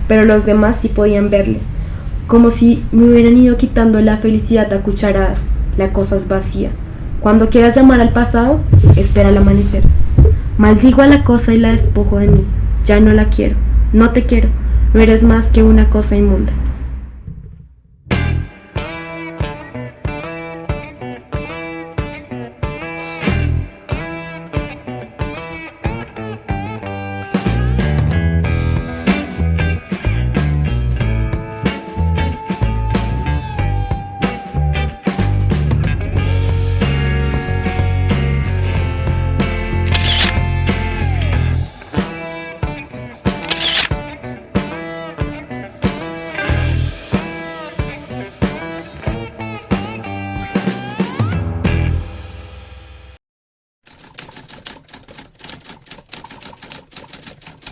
pero los demás sí podían verle, como si me hubieran ido quitando la felicidad a cucharadas. La cosa es vacía. Cuando quieras llamar al pasado, espera al amanecer. Maldigo a la cosa y la despojo de mí. Ya no la quiero, no te quiero, no eres más que una cosa inmunda.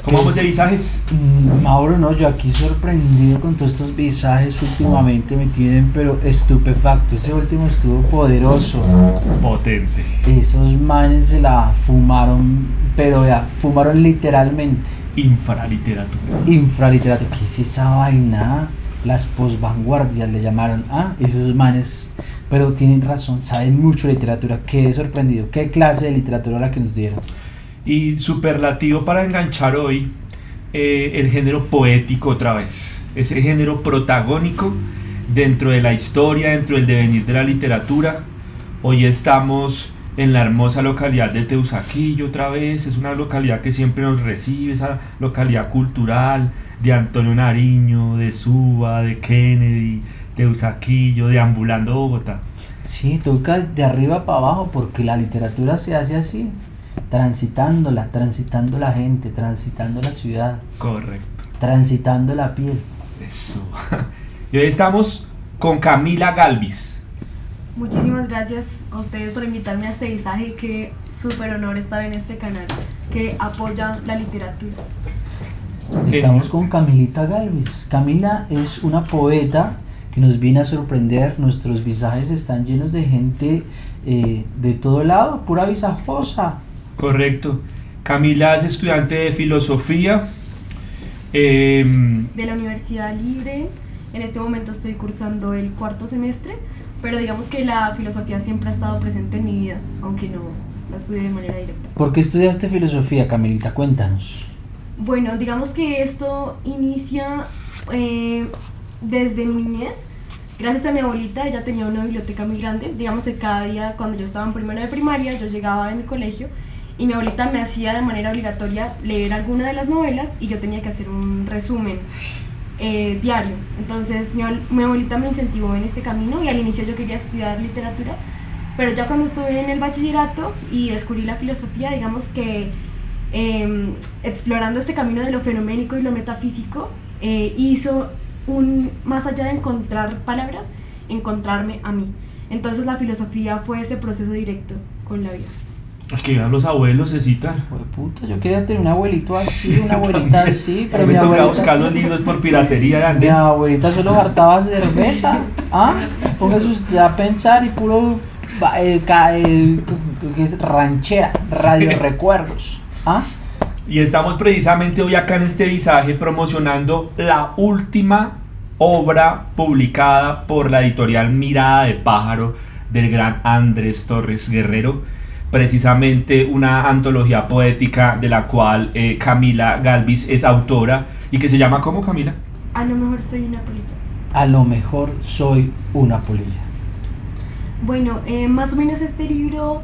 ¿Cómo vamos de visajes? Mauro, no, yo aquí sorprendido con todos estos visajes últimamente me tienen pero estupefacto. Ese último estuvo poderoso. Potente. Esos manes se la fumaron, pero ya, fumaron literalmente. Infraliteratura. Infraliteratura, ¿qué es esa vaina? Las posvanguardias le llamaron. Esos manes, pero tienen razón, saben mucho de literatura. Quedé sorprendido. ¿Qué clase de literatura la que nos dieron? Y superlativo para enganchar hoy, el género poético otra vez. Ese género protagónico dentro de la historia, dentro del devenir de la literatura. Hoy estamos en la hermosa localidad de Teusaquillo otra vez. Es una localidad que siempre nos recibe, esa localidad cultural de Antonio Nariño, de Suba, de Kennedy, Teusaquillo, deambulando Bogotá. Sí, toca de arriba para abajo porque la literatura se hace así. Transitando la gente, transitando la ciudad. Correcto. Transitando la piel. Eso. Y hoy estamos con Camila Galvis. Muchísimas gracias a ustedes por invitarme a este visaje. Qué súper honor estar en este canal que apoya la literatura. Estamos con Camilita Galvis. Camila es una poeta que nos viene a sorprender. Nuestros visajes están llenos de gente de todo lado, pura visajosa. Correcto. Camila es estudiante de filosofía. De la Universidad Libre. En este momento estoy cursando el 4º semestre, pero digamos que la filosofía siempre ha estado presente en mi vida, aunque no la estudié de manera directa. ¿Por qué estudiaste filosofía, Camilita? Cuéntanos. Bueno, digamos que esto inicia desde mi niñez. Gracias a mi abuelita, ella tenía una biblioteca muy grande. Digamos que cada día cuando yo estaba en primero de primaria, yo llegaba de mi colegio y mi abuelita me hacía de manera obligatoria leer alguna de las novelas y yo tenía que hacer un resumen diario. Entonces mi abuelita me incentivó en este camino y al inicio yo quería estudiar literatura, pero ya cuando estuve en el bachillerato y descubrí la filosofía, digamos que explorando este camino de lo fenoménico y lo metafísico, hizo más allá de encontrar palabras, encontrarme a mí. Entonces la filosofía fue ese proceso directo con la vida. Es que vean los abuelos, Cecita. Puta, yo quería tener un abuelito así, una abuelita así, pero me mi toca abuelita... buscar los libros por piratería. Mi abuelita solo hartaba cerveza. Póngase usted a pensar y puro ranchera, radio recuerdos. Y estamos precisamente hoy acá en este visaje promocionando la última obra publicada por la editorial Mirada de Pájaro del gran Andrés Torres Guerrero, precisamente una antología poética de la cual Camila Galvis es autora y que se llama ¿cómo, Camila? A lo mejor soy una polilla. A lo mejor soy una polilla. Bueno, más o menos este libro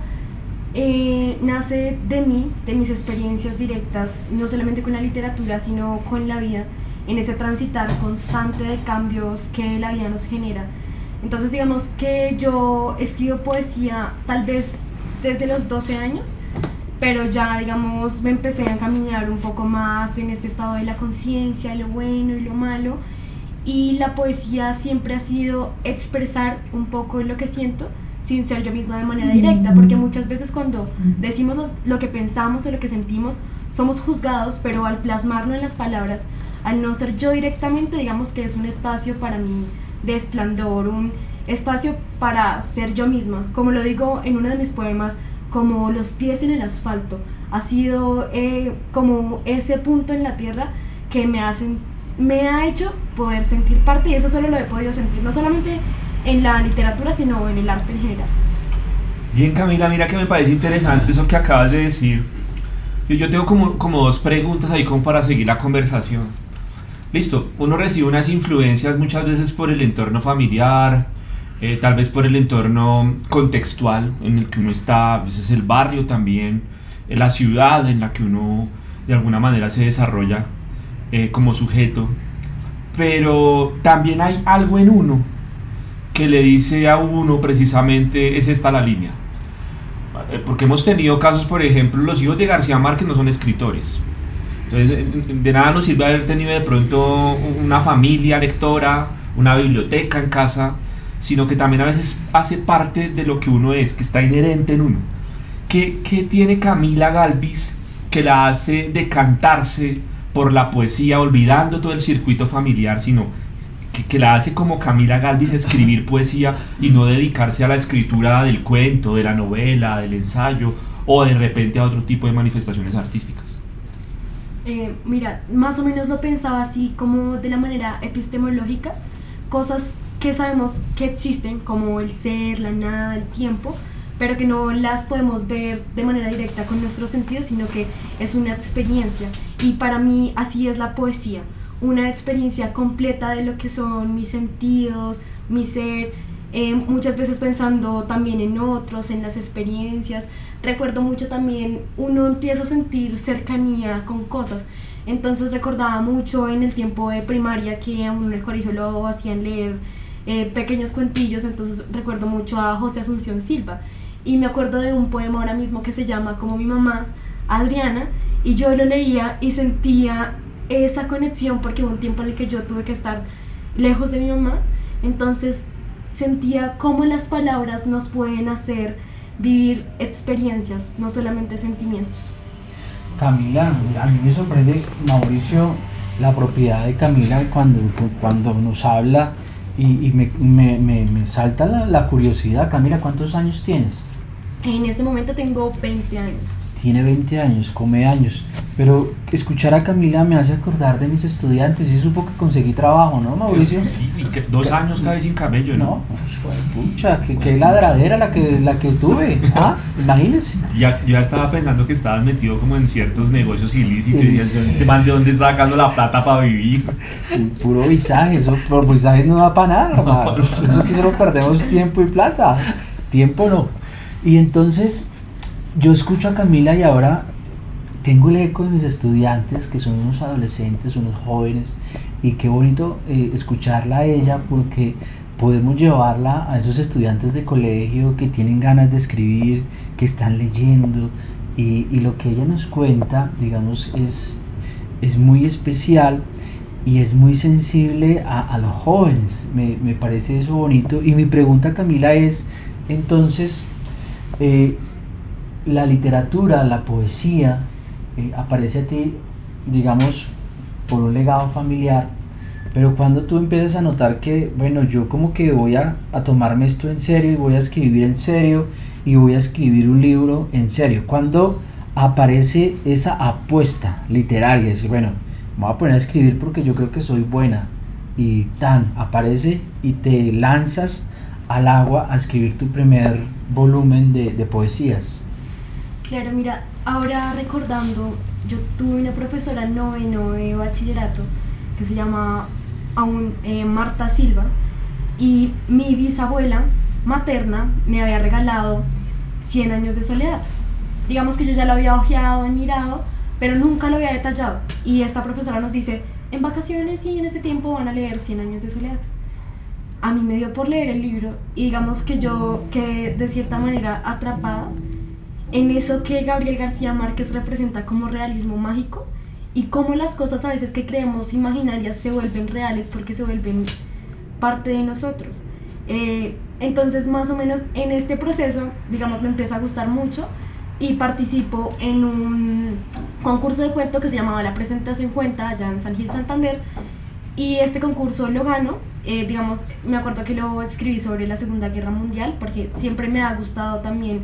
nace de mí, de mis experiencias directas, no solamente con la literatura, sino con la vida, en ese transitar constante de cambios que la vida nos genera. Entonces digamos que yo escribo poesía tal vez desde los 12 años, pero ya digamos me empecé a encaminar un poco más en este estado de la conciencia, lo bueno y lo malo, y la poesía siempre ha sido expresar un poco lo que siento sin ser yo misma de manera directa, porque muchas veces cuando decimos lo que pensamos o lo que sentimos somos juzgados, pero al plasmarlo en las palabras, al no ser yo directamente, digamos que es un espacio para mí de esplendor, un espacio para ser yo misma, como lo digo en uno de mis poemas, como los pies en el asfalto. Ha sido como ese punto en la tierra que me hacen me ha hecho poder sentir parte, y eso solo lo he podido sentir, no solamente en la literatura, sino en el arte en general. Bien, Camila, mira que me parece interesante eso que acabas de decir. Yo tengo como dos preguntas ahí como para seguir la conversación. Listo, uno recibe unas influencias muchas veces por el entorno familiar, tal vez por el entorno contextual en el que uno está, a veces el barrio también, la ciudad en la que uno de alguna manera se desarrolla como sujeto. Pero también hay algo en uno que le dice a uno precisamente, es esta la línea. Porque hemos tenido casos, por ejemplo, los hijos de García Márquez no son escritores. Entonces, de nada nos sirve haber tenido de pronto una familia lectora, una biblioteca en casa, sino que también a veces hace parte de lo que uno es, que está inherente en uno. ¿Qué tiene Camila Gálvez que la hace decantarse por la poesía, olvidando todo el circuito familiar, sino que la hace como Camila Gálvez escribir poesía y no dedicarse a la escritura del cuento, de la novela, del ensayo o de repente a otro tipo de manifestaciones artísticas? Mira, más o menos lo pensaba así como de la manera epistemológica, cosas que sabemos que existen como el ser, la nada, el tiempo, pero que no las podemos ver de manera directa con nuestros sentidos, sino que es una experiencia. Y para mí así es la poesía, una experiencia completa de lo que son mis sentidos, mi ser, muchas veces pensando también en otros, en las experiencias. Recuerdo mucho también, uno empieza a sentir cercanía con cosas. Entonces recordaba mucho en el tiempo de primaria que a uno en el colegio lo hacían leer pequeños cuentillos. Entonces recuerdo mucho a José Asunción Silva. Y me acuerdo de un poema ahora mismo que se llama como mi mamá, Adriana, y yo lo leía y sentía esa conexión porque hubo un tiempo en el que yo tuve que estar lejos de mi mamá. Entonces sentía cómo las palabras nos pueden hacer vivir experiencias, no solamente sentimientos. Camila, a mí me sorprende, Mauricio, la propiedad de Camila cuando nos habla y me salta la curiosidad. Camila, ¿cuántos años tienes? En este momento tengo 20 años. Tiene 20 años, come años, pero escuchar a Camila me hace acordar de mis estudiantes. Y supo que conseguí trabajo, ¿no, Mauricio? Sí, y que 2 años cabe sin cabello, ¿no? No, pues, pucha, qué ladradera la que tuve. Ah, imagínense. Yo ya estaba pensando que estabas metido como en ciertos negocios ilícitos y este man de dónde está sacando la plata para vivir. Puro visaje, eso por visajes no da para nada, hermano. Eso que solo perdemos tiempo y plata. Tiempo no. Y entonces yo escucho a Camila y ahora tengo el eco de mis estudiantes, que son unos adolescentes, unos jóvenes, y qué bonito escucharla a ella, porque podemos llevarla a esos estudiantes de colegio que tienen ganas de escribir, que están leyendo, y lo que ella nos cuenta, digamos, es muy especial y es muy sensible a los jóvenes. Me parece eso bonito. Y mi pregunta, Camila, es entonces, la literatura, la poesía, aparece a ti, digamos, por un legado familiar, pero cuando tú empiezas a notar que, bueno, yo como que voy a tomarme esto en serio y voy a escribir en serio y voy a escribir un libro en serio, ¿cuándo aparece esa apuesta literaria? Decir, bueno, me voy a poner a escribir porque yo creo que soy buena, y aparece y te lanzas al agua a escribir tu primer volumen de poesías. Claro, mira, ahora recordando, yo tuve una profesora en noveno de bachillerato que se llama aún Marta Silva, y mi bisabuela materna me había regalado 100 años de soledad. Digamos que yo ya lo había hojeado, mirado, pero nunca lo había detallado. Y esta profesora nos dice, en vacaciones y en este tiempo van a leer 100 años de soledad. A mí me dio por leer el libro y digamos que yo quedé de cierta manera atrapada en eso que Gabriel García Márquez representa como realismo mágico, y cómo las cosas a veces que creemos imaginarias se vuelven reales porque se vuelven parte de nosotros. Entonces más o menos en este proceso, digamos, me empieza a gustar mucho y participo en un concurso de cuento que se llamaba La Presentación Cuenta allá en San Gil, Santander, y este concurso lo gano. Digamos, me acuerdo que lo escribí sobre la Segunda Guerra Mundial porque siempre me ha gustado también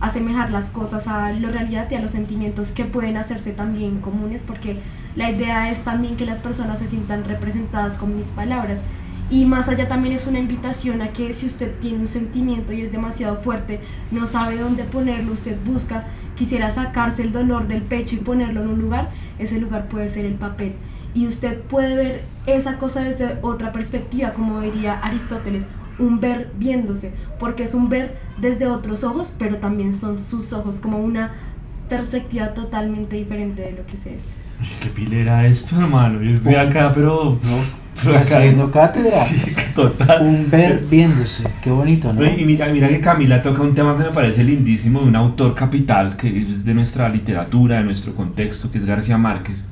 asemejar las cosas a la realidad y a los sentimientos que pueden hacerse también comunes, porque la idea es también que las personas se sientan representadas con mis palabras. Y más allá también es una invitación a que si usted tiene un sentimiento y es demasiado fuerte, no sabe dónde ponerlo, usted busca, quisiera sacarse el dolor del pecho y ponerlo en un lugar, ese lugar puede ser el papel. Y usted puede ver esa cosa desde otra perspectiva, como diría Aristóteles, un ver viéndose, porque es un ver desde otros ojos, pero también son sus ojos, como una perspectiva totalmente diferente de lo que se es. Qué pilera esto, hermano. Yo estoy acá, pero haciendo cátedra. Sí, total. Un ver viéndose, qué bonito, ¿no? Y mira que Camila toca un tema que me parece lindísimo, de un autor capital que es de nuestra literatura, de nuestro contexto, que es García Márquez.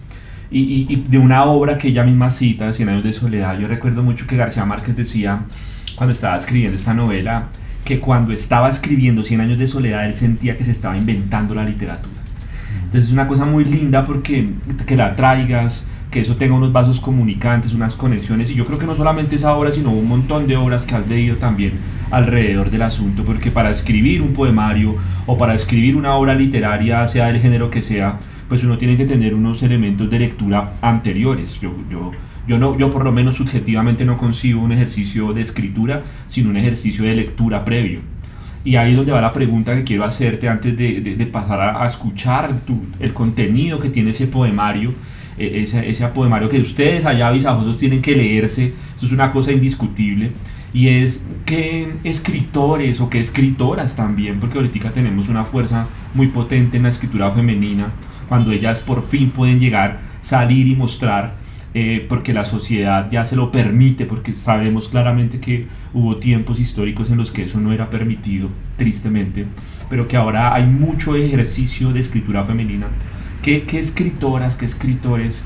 Y de una obra que ella misma cita, Cien años de soledad. Yo recuerdo mucho que García Márquez decía, cuando estaba escribiendo esta novela, que cuando estaba escribiendo Cien años de soledad, él sentía que se estaba inventando la literatura. Entonces es una cosa muy linda porque que la traigas, que eso tenga unos vasos comunicantes, unas conexiones, y yo creo que no solamente esa obra, sino un montón de obras que has leído también alrededor del asunto, porque para escribir un poemario o para escribir una obra literaria, sea del género que sea, pues uno tiene que tener unos elementos de lectura anteriores. Yo por lo menos subjetivamente no concibo un ejercicio de escritura, sino un ejercicio de lectura previo. Y ahí es donde va la pregunta que quiero hacerte antes de pasar a escuchar el contenido que tiene ese poemario, ese poemario que ustedes allá visajosos tienen que leerse. Eso es una cosa indiscutible, y es qué escritores o qué escritoras también, porque ahorita tenemos una fuerza muy potente en la escritura femenina, cuando ellas por fin pueden llegar, salir y mostrar, porque la sociedad ya se lo permite, porque sabemos claramente que hubo tiempos históricos en los que eso no era permitido, tristemente, pero que ahora hay mucho ejercicio de escritura femenina. ¿Qué escritoras, qué escritores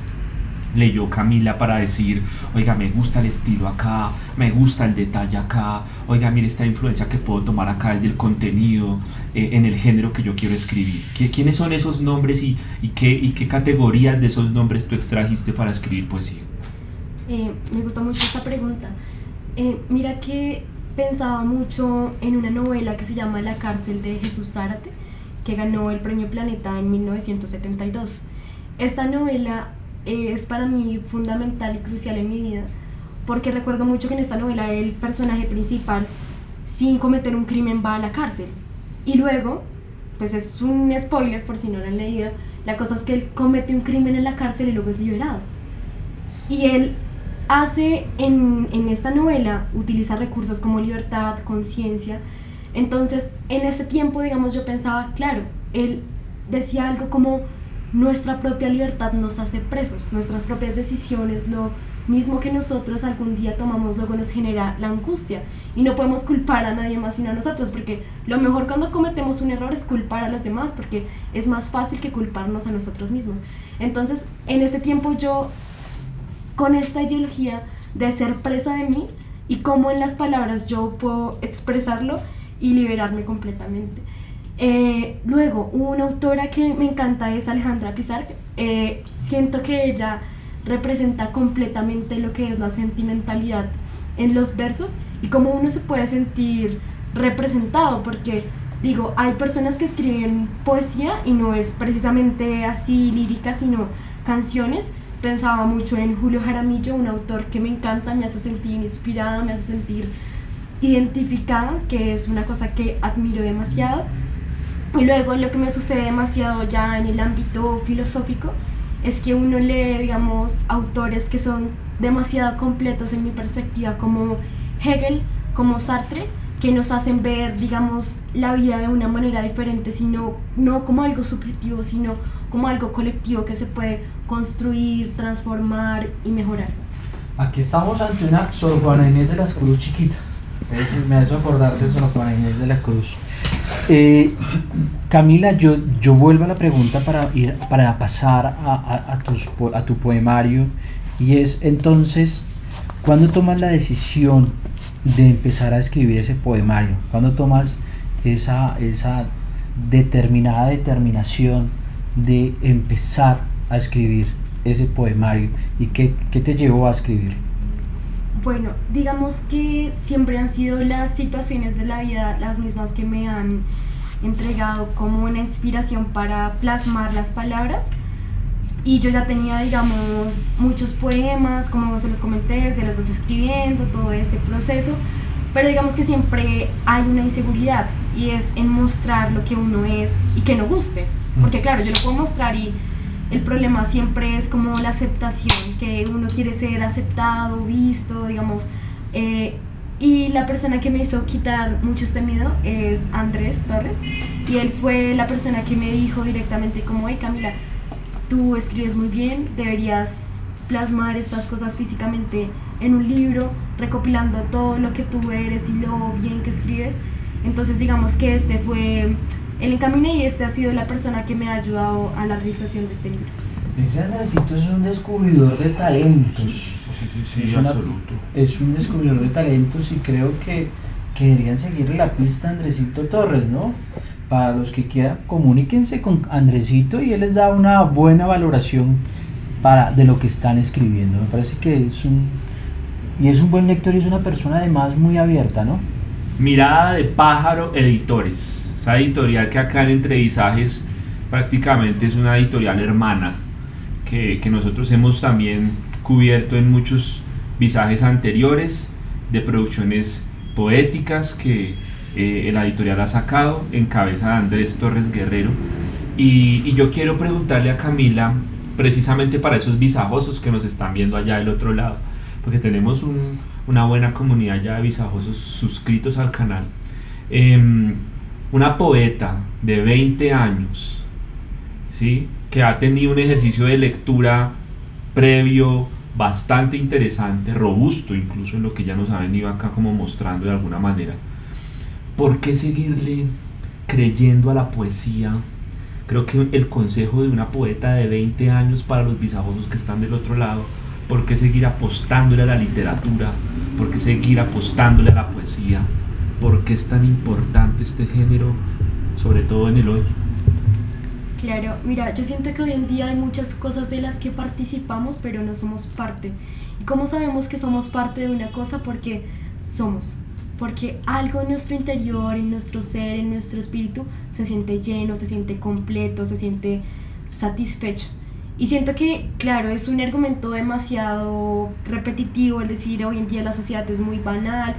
leyó Camila para decir, oiga, me gusta el estilo acá, me gusta el detalle acá, oiga, mire esta influencia que puedo tomar acá del contenido, en el género que yo quiero escribir? ¿Quiénes son esos nombres y qué categorías de esos nombres tú extrajiste para escribir poesía? Me gusta mucho esta pregunta. Mira que pensaba mucho en una novela que se llama La cárcel de Jesús Zárate, que ganó el Premio Planeta en 1972. Esta novela es para mí fundamental y crucial en mi vida, porque recuerdo mucho que en esta novela el personaje principal, sin cometer un crimen, va a la cárcel, y luego, pues es un spoiler por si no lo han leído, la cosa es que él comete un crimen en la cárcel y luego es liberado. Y él hace en esta novela, utiliza recursos como libertad, conciencia. Entonces en este tiempo, digamos, yo pensaba, claro, él decía algo como: nuestra propia libertad nos hace presos, nuestras propias decisiones, lo mismo que nosotros algún día tomamos, luego nos genera la angustia, y no podemos culpar a nadie más sino a nosotros, porque lo mejor cuando cometemos un error es culpar a los demás, porque es más fácil que culparnos a nosotros mismos. Entonces en este tiempo yo, con esta ideología de ser presa de mí y cómo en las palabras yo puedo expresarlo y liberarme completamente. Luego, una autora que me encanta es Alejandra Pizarro. Siento que ella representa completamente lo que es la sentimentalidad en los versos y cómo uno se puede sentir representado, porque digo, hay personas que escriben poesía y no es precisamente así lírica, sino canciones. Pensaba mucho en Julio Jaramillo, un autor que me encanta, me hace sentir inspirada, me hace sentir identificada, que es una cosa que admiro demasiado. Y luego lo que me sucede demasiado ya en el ámbito filosófico es que uno lee, digamos, autores que son demasiado completos en mi perspectiva, como Hegel, como Sartre, que nos hacen ver, digamos, la vida de una manera diferente, sino no como algo subjetivo, sino como algo colectivo que se puede construir, transformar y mejorar. Aquí estamos ante una Sor Juana Inés de la Cruz chiquita. Me hace acordar de Sor Juana Inés de la Cruz. Camila, yo vuelvo a la pregunta para pasar a tu poemario, y es entonces, ¿cuándo tomas la decisión de empezar a escribir ese poemario? ¿Cuándo tomas esa determinación de empezar a escribir ese poemario? ¿Y qué te llevó a escribir? Bueno, digamos que siempre han sido las situaciones de la vida las mismas que me han entregado como una inspiración para plasmar las palabras. Y yo ya tenía, digamos, muchos poemas, como se los comenté, desde los dos escribiendo, todo este proceso, pero digamos que siempre hay una inseguridad y es en mostrar lo que uno es y que no guste, porque claro, yo lo puedo mostrar y el problema siempre es como la aceptación, que uno quiere ser aceptado, visto, digamos, y la persona que me hizo quitar mucho este miedo es Andrés Torres, y él fue la persona que me dijo directamente como, hey Camila, tú escribes muy bien, deberías plasmar estas cosas físicamente en un libro, recopilando todo lo que tú eres y lo bien que escribes. Entonces digamos que este fue el encamine y este ha sido la persona que me ha ayudado a la realización de este libro. Ese Andresito es un descubridor de talentos. Sí, absoluto. Es un descubridor de talentos y creo que deberían seguirle la pista a Andresito Torres, ¿no? Para los que quieran, comuníquense con Andresito y él les da una buena valoración de lo que están escribiendo. Me parece que es un buen lector y es una persona además muy abierta, ¿no? Mirada de Pájaro Editores, esa editorial que acá en Entre Visajes prácticamente es una editorial hermana que nosotros hemos también cubierto en muchos visajes anteriores de producciones poéticas que la editorial ha sacado en cabeza de Andrés Torres Guerrero. Y yo quiero preguntarle a Camila, precisamente para esos visajosos que nos están viendo allá del otro lado, porque tenemos una buena comunidad ya de visajosos suscritos al canal, una poeta de 20 años, ¿sí?, que ha tenido un ejercicio de lectura previo bastante interesante, robusto incluso en lo que ya nos ha venido acá como mostrando de alguna manera. ¿Por qué seguirle creyendo a la poesía? Creo que el consejo de una poeta de 20 años para los visajosos que están del otro lado: ¿por qué seguir apostándole a la literatura? ¿Por qué seguir apostándole a la poesía? ¿Por qué es tan importante este género, sobre todo en el hoy? Claro, mira, yo siento que hoy en día hay muchas cosas de las que participamos, pero no somos parte. ¿Y cómo sabemos que somos parte de una cosa? Porque algo en nuestro interior, en nuestro ser, en nuestro espíritu, se siente lleno, se siente completo, se siente satisfecho. Y siento que, claro, es un argumento demasiado repetitivo el decir hoy en día la sociedad es muy banal,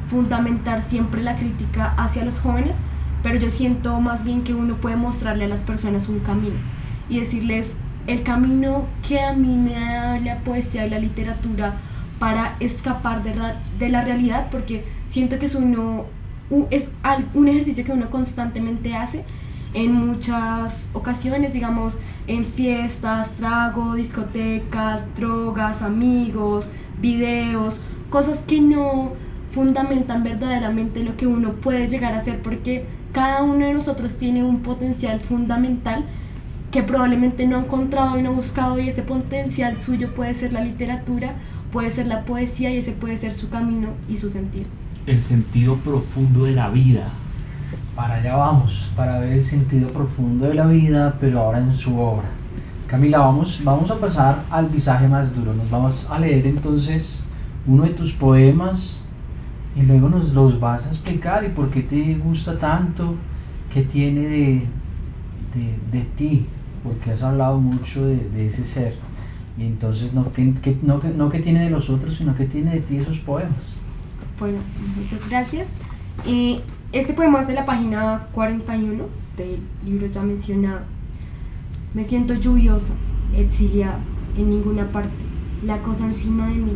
fundamentar siempre la crítica hacia los jóvenes, pero yo siento más bien que uno puede mostrarle a las personas un camino y decirles el camino que a mí me da la poesía y la literatura para escapar de la realidad, porque siento que es un ejercicio que uno constantemente hace en muchas ocasiones, digamos, en fiestas, trago, discotecas, drogas, amigos, videos, cosas que no fundamentan verdaderamente lo que uno puede llegar a ser, porque cada uno de nosotros tiene un potencial fundamental que probablemente no ha encontrado y no ha buscado, y ese potencial suyo puede ser la literatura, puede ser la poesía, y ese puede ser su camino y su sentido. El sentido profundo de la vida. Para allá vamos, para ver el sentido profundo de la vida, pero ahora en su obra. Camila, vamos a pasar al visaje más duro. Nos vamos a leer entonces uno de tus poemas y luego nos los vas a explicar y por qué te gusta tanto, qué tiene de ti, porque has hablado mucho de ese ser. Y entonces no que tiene de los otros, sino que tiene de ti esos poemas. Bueno, muchas gracias. Este poema es de la página 41 del libro ya mencionado. Me siento lluviosa, exiliada, en ninguna parte. La cosa encima de mí,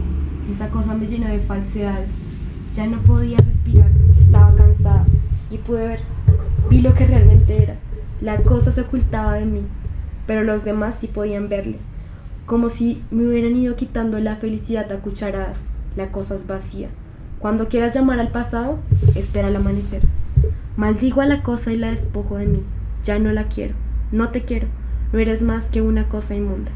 esa cosa me llenó de falsedades. Ya no podía respirar, estaba cansada y pude ver. Vi lo que realmente era. La cosa se ocultaba de mí, pero los demás sí podían verle. Como si me hubieran ido quitando la felicidad a cucharadas. La cosa es vacía. Cuando quieras llamar al pasado, espera el amanecer. Maldigo a la cosa y la despojo de mí. Ya no la quiero, no te quiero. No eres más que una cosa inmunda.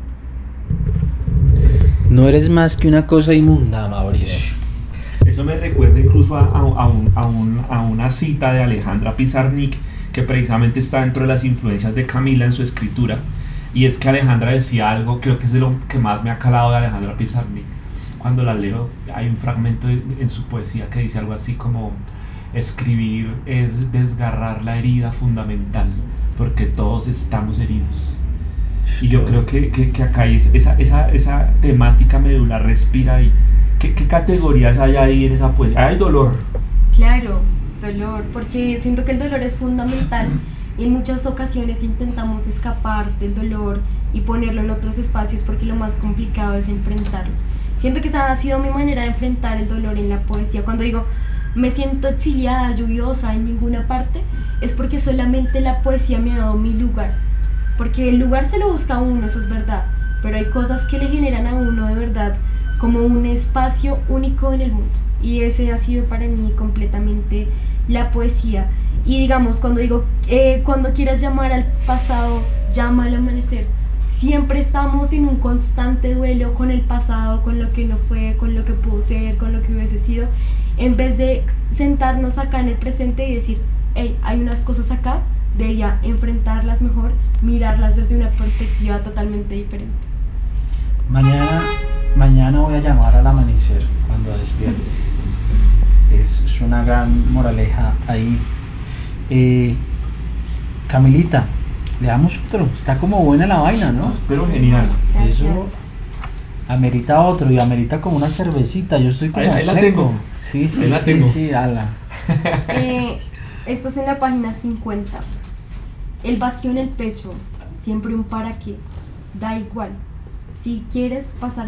No eres más que una cosa inmunda, Mauricio. Eso me recuerda incluso a una cita de Alejandra Pizarnik, que precisamente está dentro de las influencias de Camila en su escritura. Y es que Alejandra decía algo, creo que es de lo que más me ha calado de Alejandra Pizarnik. Cuando la leo, hay un fragmento en su poesía que dice algo así como: escribir es desgarrar la herida fundamental, porque todos estamos heridos. Y yo creo que acá hay esa temática medular respira ahí. ¿Qué categorías hay ahí en esa poesía? Hay dolor. Claro, dolor, porque siento que el dolor es fundamental y en muchas ocasiones intentamos escapar del dolor y ponerlo en otros espacios porque lo más complicado es enfrentarlo. Siento que esa ha sido mi manera de enfrentar el dolor en la poesía. Cuando digo me siento exiliada, lluviosa, en ninguna parte, es porque solamente la poesía me ha dado mi lugar. Porque el lugar se lo busca a uno, eso es verdad, pero hay cosas que le generan a uno de verdad como un espacio único en el mundo. Y ese ha sido para mí completamente la poesía. Y digamos, cuando digo, cuando quieras llamar al pasado, llama al amanecer. Siempre estamos en un constante duelo con el pasado, con lo que no fue, con lo que pudo ser, con lo que hubiese sido, en vez de sentarnos acá en el presente y decir, hey, hay unas cosas acá, debería enfrentarlas mejor, mirarlas desde una perspectiva totalmente diferente. Mañana voy a llamar al amanecer cuando despierte. Es una gran moraleja ahí. Camilita, le damos otro. Está como buena la vaina, ¿no? Pero genial. Gracias. Eso amerita otro y amerita como una cervecita. Yo estoy como ahí la seco. tengo. Sí, Ahí la tengo. ala. Esto es en la página 50. El vacío en el pecho, siempre un para qué. Da igual si quisiera pasar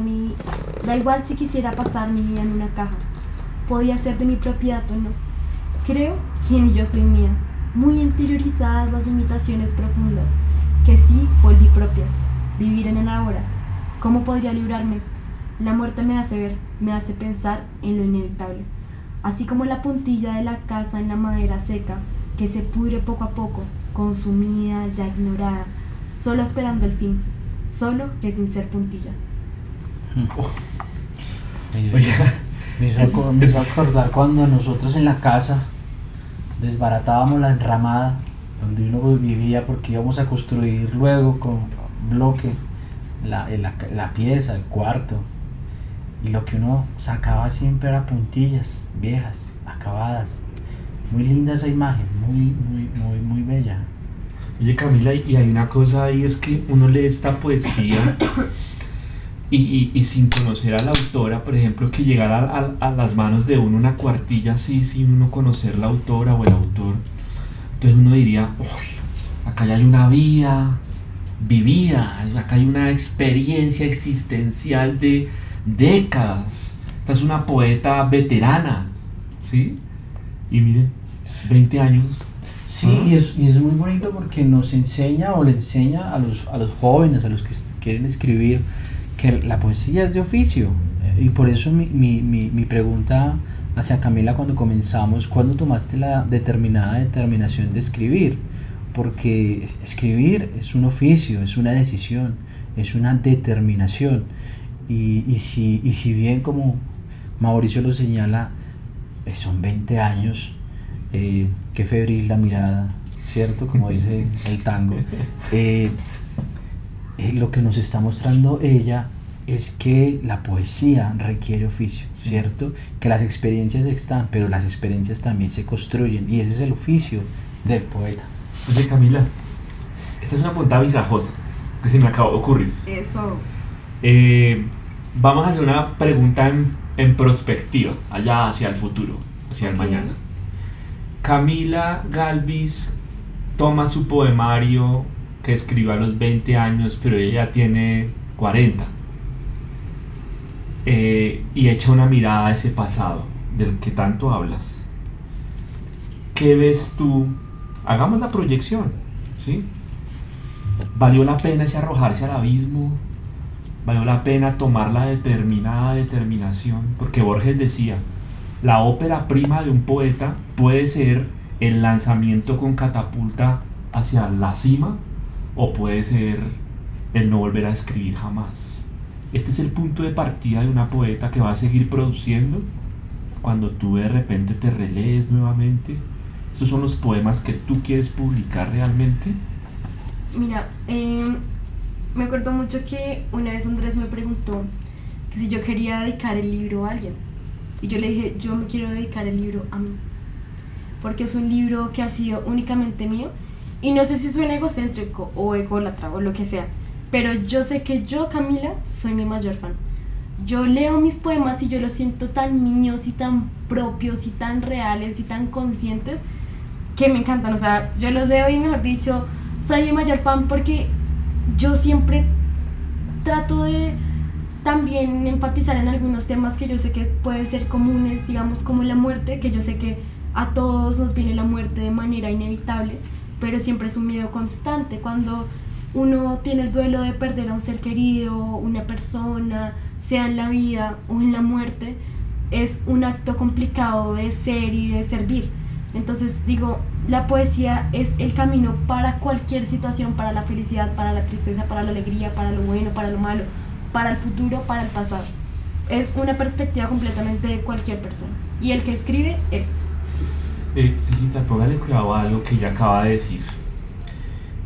mi vida en una caja. Podía ser de mi propiedad o no. Creo que ni yo soy mía. Muy interiorizadas las limitaciones profundas, que sí volví propias. Vivir en el ahora. ¿Cómo podría librarme? La muerte me hace ver, me hace pensar en lo inevitable. Así como la puntilla de la casa en la madera seca, que se pudre poco a poco, consumida, ya ignorada, solo esperando el fin, solo que sin ser puntilla. Me hizo acordar cuando nosotros en la casa desbaratábamos la enramada donde uno vivía porque íbamos a construir luego con bloque la pieza, el cuarto, y lo que uno sacaba siempre era puntillas viejas, acabadas. Muy linda esa imagen, muy bella. Oye Camila, y hay una cosa ahí, es que uno lee esta poesía y sin conocer a la autora, por ejemplo, que llegara a las manos de uno una cuartilla así, sin uno conocer la autora o el autor, entonces uno diría, uy, acá ya hay una vida vivida, acá hay una experiencia existencial de décadas. Esta es una poeta veterana, ¿sí? Y miren, 20 años. Sí, y es muy bonito porque nos enseña o le enseña a los jóvenes, a los que quieren escribir, que la poesía es de oficio. Y por eso mi pregunta hacia Camila cuando comenzamos, ¿cuándo tomaste la determinación de escribir? Porque escribir es un oficio, es una decisión, es una determinación. Y si bien, como Mauricio lo señala, son 20 años, qué febril la mirada, ¿cierto? Como dice el tango. Lo que nos está mostrando ella es que la poesía requiere oficio, ¿cierto? Que las experiencias están, pero las experiencias también se construyen, y ese es el oficio del poeta. Oye Camila, esta es una puntada visajosa que se me acabó de ocurrir. Eso. Vamos a hacer una pregunta en perspectiva, allá hacia el futuro, hacia el mañana. Camila Gálvez toma su poemario que escribió a los 20 años, pero ella ya tiene 40, y echa una mirada a ese pasado del que tanto hablas. ¿Qué ves tú? Hagamos la proyección, ¿sí? ¿Valió la pena ese arrojarse al abismo? ¿Valió la pena tomar la determinada determinación? Porque Borges decía, la ópera prima de un poeta puede ser el lanzamiento con catapulta hacia la cima, o puede ser el no volver a escribir jamás. Este es el punto de partida de una poeta que va a seguir produciendo cuando tú de repente te relees nuevamente. ¿Estos son los poemas que tú quieres publicar realmente? Mira, me acuerdo mucho que una vez Andrés me preguntó que si yo quería dedicar el libro a alguien. Y yo le dije, yo me quiero dedicar el libro a mí. porque es un libro que ha sido únicamente mío, y no sé si suena egocéntrico o ególatra o lo que sea, pero yo sé que yo, Camila, soy mi mayor fan. Yo leo mis poemas y yo los siento tan míos y tan propios y tan reales y tan conscientes que me encantan. O sea, yo los leo y, mejor dicho, soy mi mayor fan, porque yo siempre trato de también enfatizar en algunos temas que yo sé que pueden ser comunes, digamos como la muerte, que yo sé que a todos nos viene la muerte de manera inevitable, pero siempre es un miedo constante. Cuando uno tiene el duelo de perder a un ser querido, una persona, sea en la vida o en la muerte, es un acto complicado de ser y de servir. Entonces digo, la poesía es el camino para cualquier situación, para la felicidad, para la tristeza, para la alegría, para lo bueno, para lo malo, para el futuro, para el pasado. Es una perspectiva completamente de cualquier persona. Y el que escribe es... Cecita, póngale cuidado a algo que ella acaba de decir,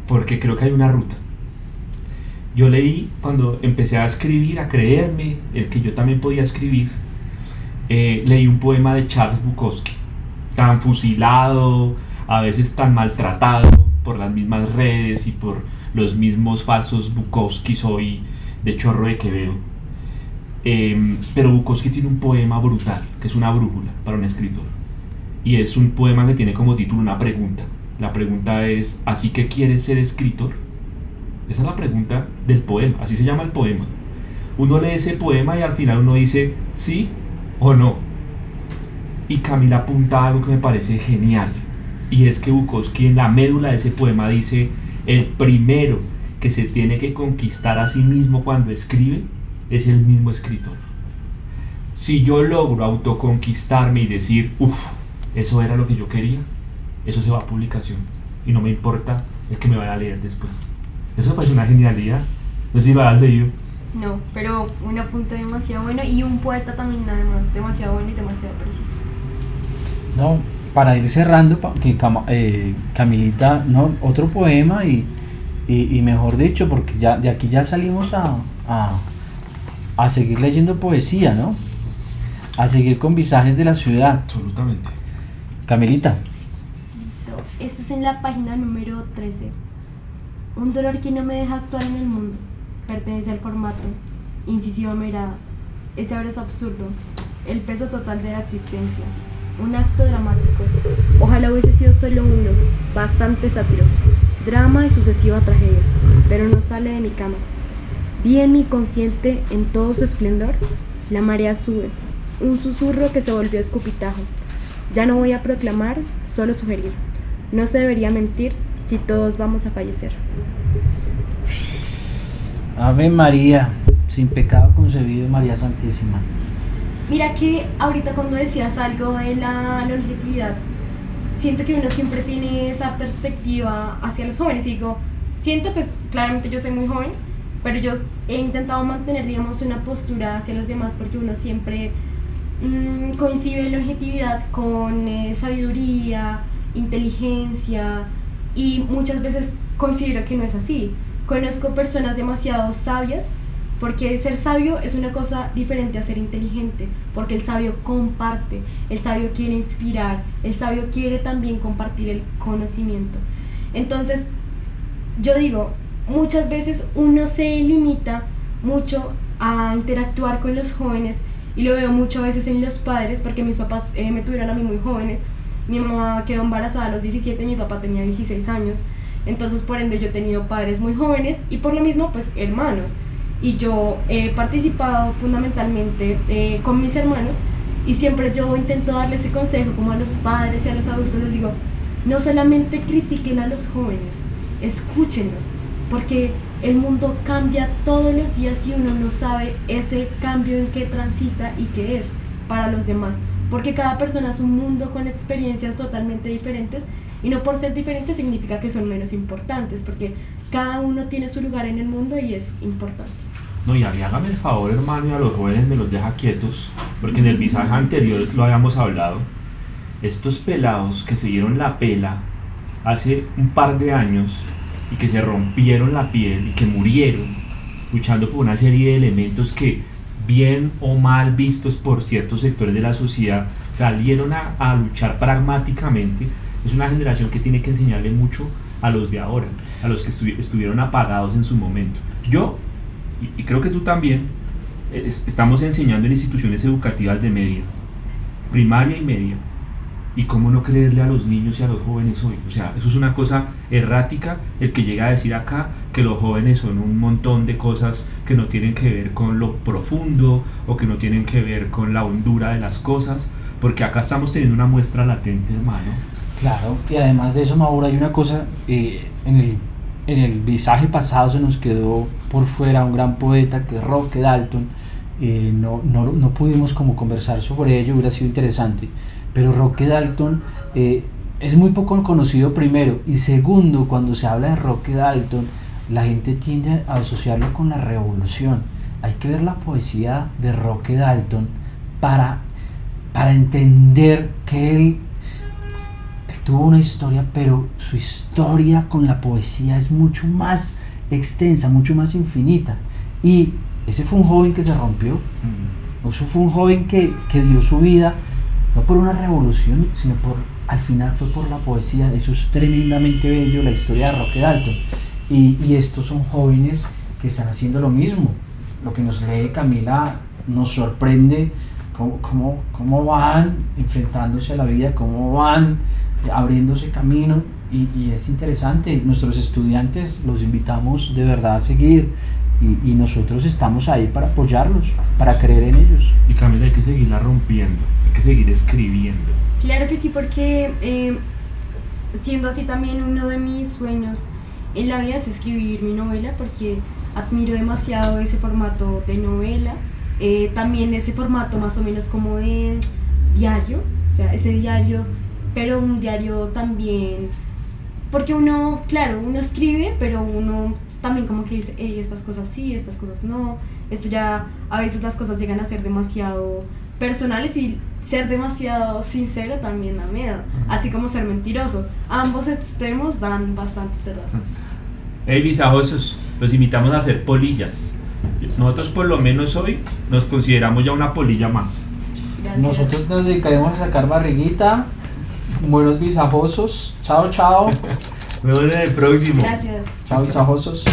porque creo que hay una ruta. Yo leí, cuando empecé a escribir, a creerme el que yo también podía escribir, leí un poema de Charles Bukowski, tan fusilado, a veces tan maltratado por las mismas redes y por los mismos falsos Bukowskis hoy de Chorro de Quevedo. Pero Bukowski tiene un poema brutal, que es una brújula para un escritor. Y es un poema que tiene como título una pregunta. La pregunta es: ¿así que quieres ser escritor? Esa es la pregunta del poema, así se llama el poema. Uno lee ese poema y al final uno dice sí o no. Y Camila apunta a algo que me parece genial, y es que Bukowski en la médula de ese poema dice: el primero que se tiene que conquistar a sí mismo cuando escribe es el mismo escritor. Si yo logro autoconquistarme y decir, eso era lo que yo quería, eso se va a publicación y no me importa el que me vaya a leer después. Eso me parece una genialidad. No sé si lo has leído. No, pero un apunte demasiado bueno, y un poeta también además demasiado bueno y demasiado preciso. No, para ir cerrando, Camilita, no, otro poema y mejor dicho, porque ya de aquí ya salimos a seguir leyendo poesía, ¿no? A seguir con visajes de la ciudad. Absolutamente. Camilita. Listo. Esto es en la página número 13. Un dolor que no me deja actuar en el mundo. Pertenece al formato. Incisiva mirada. Ese abrazo absurdo. El peso total de la existencia. Un acto dramático. Ojalá hubiese sido solo uno, bastante sátiro, drama y sucesiva tragedia, pero no sale de mi cama. Vi en mi consciente, en todo su esplendor, la marea sube, un susurro que se volvió escupitajo. Ya no voy a proclamar, solo sugerir. No se debería mentir si todos vamos a fallecer. Ave María, sin pecado concebido, María Santísima. Mira que ahorita cuando decías algo de la longevidad, siento que uno siempre tiene esa perspectiva hacia los jóvenes. Y digo, siento, pues claramente yo soy muy joven, pero yo he intentado mantener, digamos, una postura hacia los demás, porque uno siempre coincide longevidad con sabiduría, inteligencia, y muchas veces considero que no es así. Conozco personas demasiado sabias, porque ser sabio es una cosa diferente a ser inteligente, porque el sabio comparte, el sabio quiere inspirar, el sabio quiere también compartir el conocimiento. Entonces, yo digo, muchas veces uno se limita mucho a interactuar con los jóvenes, y lo veo mucho a veces en los padres, porque mis papás me tuvieron a mí muy jóvenes. Mi mamá quedó embarazada a los 17, mi papá tenía 16 años, entonces por ende yo he tenido padres muy jóvenes y por lo mismo pues hermanos. Y yo he participado fundamentalmente con mis hermanos, y siempre yo intento darles ese consejo como a los padres y a los adultos. Les digo, no solamente critiquen a los jóvenes, escúchenlos, porque el mundo cambia todos los días y uno no sabe ese cambio en que transita y qué es para los demás, porque cada persona es un mundo con experiencias totalmente diferentes, y no por ser diferentes significa que son menos importantes, porque cada uno tiene su lugar en el mundo y es importante. No, y a mí hágame el favor, hermano, y a los jóvenes me los deja quietos, porque en el visaje anterior lo habíamos hablado. Estos pelados que se dieron la pela hace un par de años y que se rompieron la piel y que murieron luchando por una serie de elementos que bien o mal vistos por ciertos sectores de la sociedad, salieron a luchar pragmáticamente. Es una generación que tiene que enseñarle mucho a los de ahora, a los que estuvieron apagados en su momento. Yo, y creo que tú también, estamos enseñando en instituciones educativas de media, primaria y media, y cómo no creerle a los niños y a los jóvenes hoy. O sea, eso es una cosa errática, el que llega a decir acá que los jóvenes son un montón de cosas que no tienen que ver con lo profundo o que no tienen que ver con la hondura de las cosas, porque acá estamos teniendo una muestra latente, hermano. Claro, y además de eso, Mauro, hay una cosa, en el visaje pasado se nos quedó por fuera un gran poeta que es Roque Dalton. No pudimos como conversar sobre ello, hubiera sido interesante, pero Roque Dalton es muy poco conocido primero, y segundo, cuando se habla de Roque Dalton la gente tiende a asociarlo con la revolución. Hay que ver la poesía de Roque Dalton para entender que él tuvo una historia, pero su historia con la poesía es mucho más extensa, mucho más infinita, y ese fue un joven que se rompió, eso fue un joven que dio su vida no por una revolución, sino al final fue por la poesía. Eso es tremendamente bello, la historia de Roque Dalton, y estos son jóvenes que están haciendo lo mismo. Lo que nos lee Camila nos sorprende, cómo van enfrentándose a la vida, cómo van abriéndose camino, y es interesante. Nuestros estudiantes los invitamos de verdad a seguir, y nosotros estamos ahí para apoyarlos, para creer en ellos. Y Camila, hay que seguirla rompiendo, hay que seguir escribiendo. Claro que sí, porque siendo así también uno de mis sueños en la vida es escribir mi novela, porque admiro demasiado ese formato de novela, también ese formato más o menos como de diario, o sea, ese diario, pero un diario también, porque uno, claro, uno escribe, pero uno también como que dice, hey, estas cosas sí, estas cosas no, esto ya, a veces las cosas llegan a ser demasiado personales, y ser demasiado sincero también da miedo, así como ser mentiroso. Ambos extremos dan bastante terror. Hey, visajosos, los invitamos a hacer polillas. Nosotros por lo menos hoy nos consideramos ya una polilla más. Gracias. Nosotros nos dedicaremos a sacar barriguita. Buenos visajosos. Chao, chao. Nos vemos en el próximo. Gracias. Chao, visajosos.